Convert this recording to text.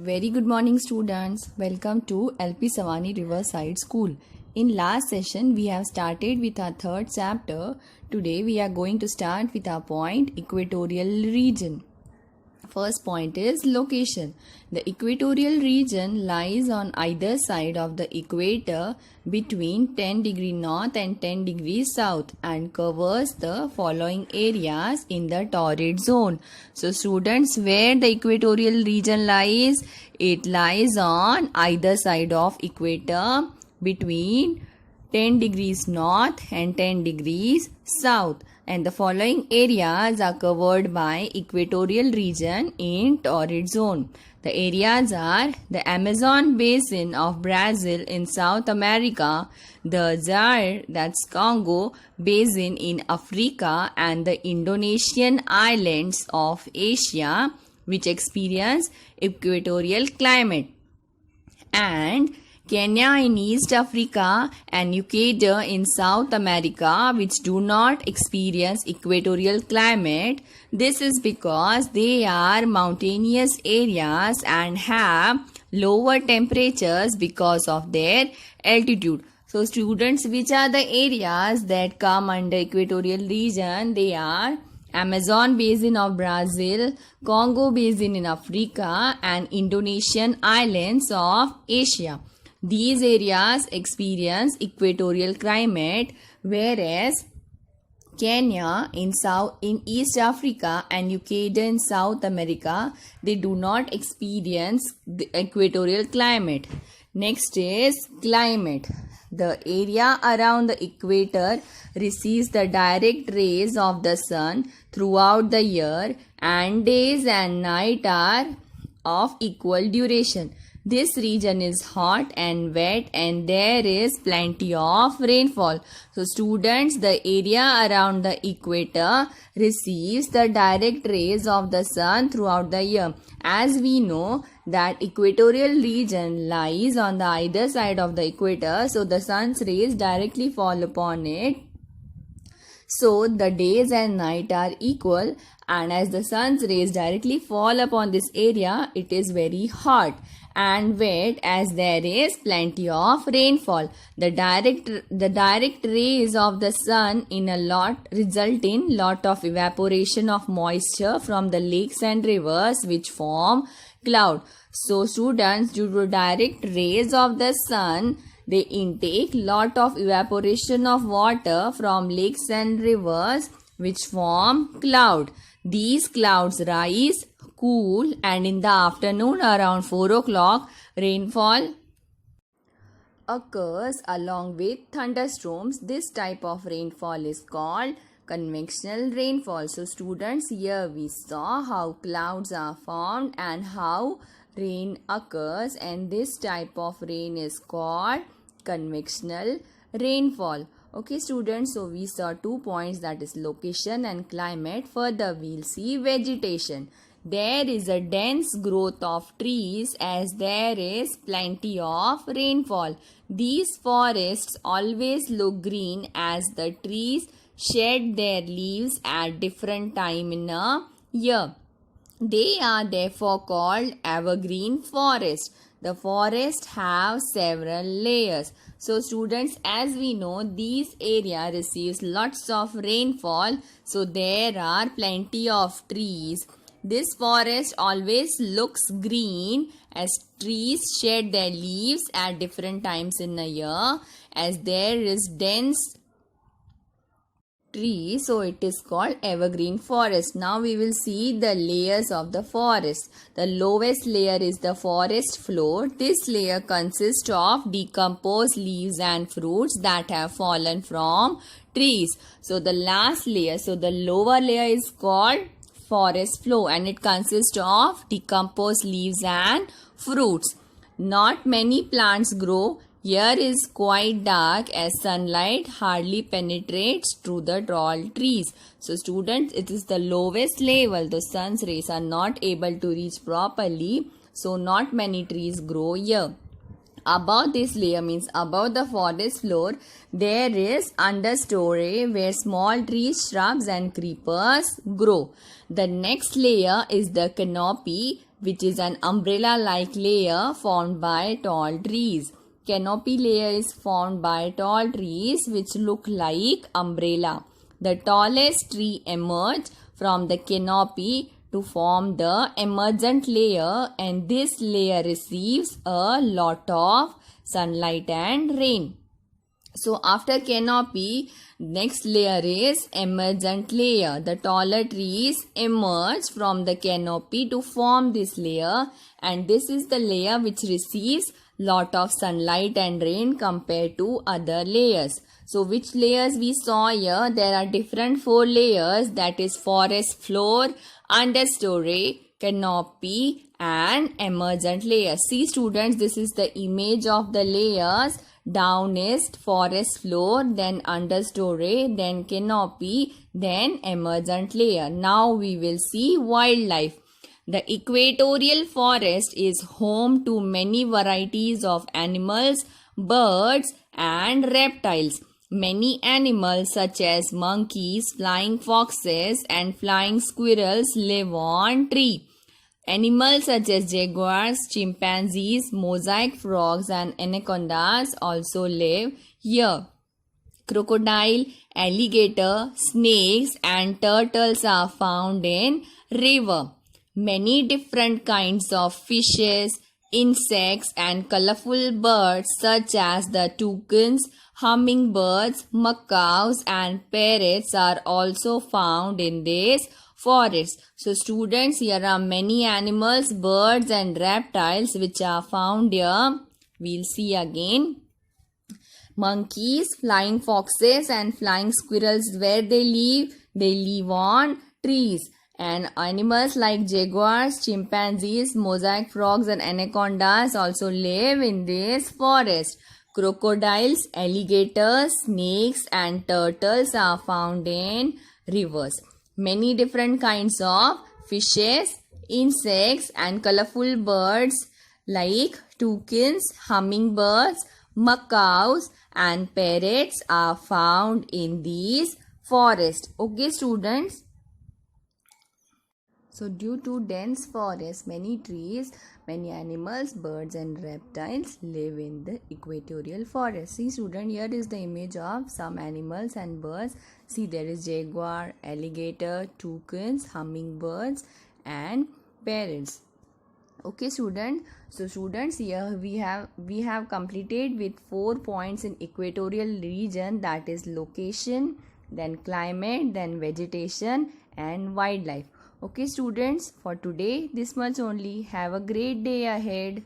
Very good morning, students. Welcome to LP Savani Riverside School. In last session, we have started with our third chapter. Today, we are going to start with our point equatorial region. First point is location. The equatorial region lies on either side of the equator between 10 degrees north and 10 degrees south and covers the following areas in the torrid zone. So students, where the equatorial region lies? It lies on either side of equator between 10 degrees north and 10 degrees south, and the following areas are covered by equatorial region in torrid zone. The areas are the Amazon basin of Brazil in South America, the Zaire, that's Congo basin in Africa, and the Indonesian islands of Asia, which experience equatorial climate, and Kenya in East Africa and Ecuador in South America, which do not experience equatorial climate. This is because they are mountainous areas and have lower temperatures because of their altitude. So students, which are the areas that come under equatorial region? They are Amazon basin of Brazil, Congo basin in Africa, and Indonesian islands of Asia. These areas experience equatorial climate, whereas Kenya in East Africa and Ecuador in South America, they do not experience the equatorial climate. Next is climate. The area around the equator receives the direct rays of the sun throughout the year, and days and night are of equal duration. This region is hot and wet and there is plenty of rainfall. So students, the area around the equator receives the direct rays of the sun throughout the year. As we know that equatorial region lies on the either side of the equator, so the sun's rays directly fall upon it. So the days and night are equal, and as the sun's rays directly fall upon this area, it is very hot and wet as there is plenty of rainfall. The direct rays of the sun result in lot of evaporation of moisture from the lakes and rivers, which form cloud. So students, due to direct rays of the sun, they intake lot of evaporation of water from lakes and rivers, which form cloud. These clouds rise, cool, and in the afternoon around 4 o'clock, rainfall occurs along with thunderstorms. This type of rainfall is called convectional rainfall. So students, here we saw how clouds are formed and how rain occurs, and this type of rain is called convectional rainfall. Okay students, so we saw 2 points, that is location and climate. Further we'll see vegetation. There is a dense growth of trees as there is plenty of rainfall. These forests always look green as the trees shed their leaves at different time in a year. They are therefore called evergreen forest. The forests have several layers. So students, as we know, these area receives lots of rainfall. So there are plenty of trees. This forest always looks green as trees shed their leaves at different times in a year, as there is dense tree, so it is called evergreen forest. Now we will see the layers of the forest. The lowest layer is the forest floor. This layer consists of decomposed leaves and fruits that have fallen from trees. So the last layer, so the lower layer is called forest floor, and it consists of decomposed leaves and fruits. Not many plants grow. Here is quite dark as sunlight hardly penetrates through the tall trees. So students, it is the lowest level. The sun's rays are not able to reach properly. So not many trees grow here. Above this layer means above the forest floor, there is understory where small trees, shrubs and creepers grow. The next layer is the canopy. which is an umbrella-like layer formed by tall trees. Canopy layer is formed by tall trees which look like umbrella. The tallest tree emerge from the canopy to form the emergent layer, and this layer receives a lot of sunlight and rain. So after canopy, next layer is emergent layer. The taller trees emerge from the canopy to form this layer, and this is the layer which receives lot of sunlight and rain compared to other layers. So which layers we saw here? There are different 4 layers, that is forest floor, understory, canopy and emergent layer. See students, this is the image of the layers. Down is forest floor, then understory, then canopy, then emergent layer. Now we will see wildlife. The equatorial forest is home to many varieties of animals, birds and reptiles. Many animals such as monkeys, flying foxes and flying squirrels live on trees. Animals such as jaguars, chimpanzees, mosaic frogs and anacondas also live here. Crocodile, alligator, snakes and turtles are found in river. Many different kinds of fishes, insects and colorful birds such as the toucans, hummingbirds, macaws and parrots are also found in this forest. So students, here are many animals, birds and reptiles which are found here. We'll see again. Monkeys, flying foxes and flying squirrels, where they live? They live on trees. And animals like jaguars, chimpanzees, mosaic frogs and anacondas also live in this forest. Crocodiles, alligators, snakes and turtles are found in rivers. Many different kinds of fishes, insects and colorful birds like toucans, hummingbirds, macaws and parrots are found in these forests. Okay students. So due to dense forest, many trees, many animals, birds and reptiles live in the equatorial forest. See student, here is the image of some animals and birds. See, there is jaguar, alligator, toucans, hummingbirds and parrots. Okay student. So students, here we have completed with 4 points in equatorial region, that is location, then climate, then vegetation and wildlife. Okay students, for today this much only. Have a great day ahead.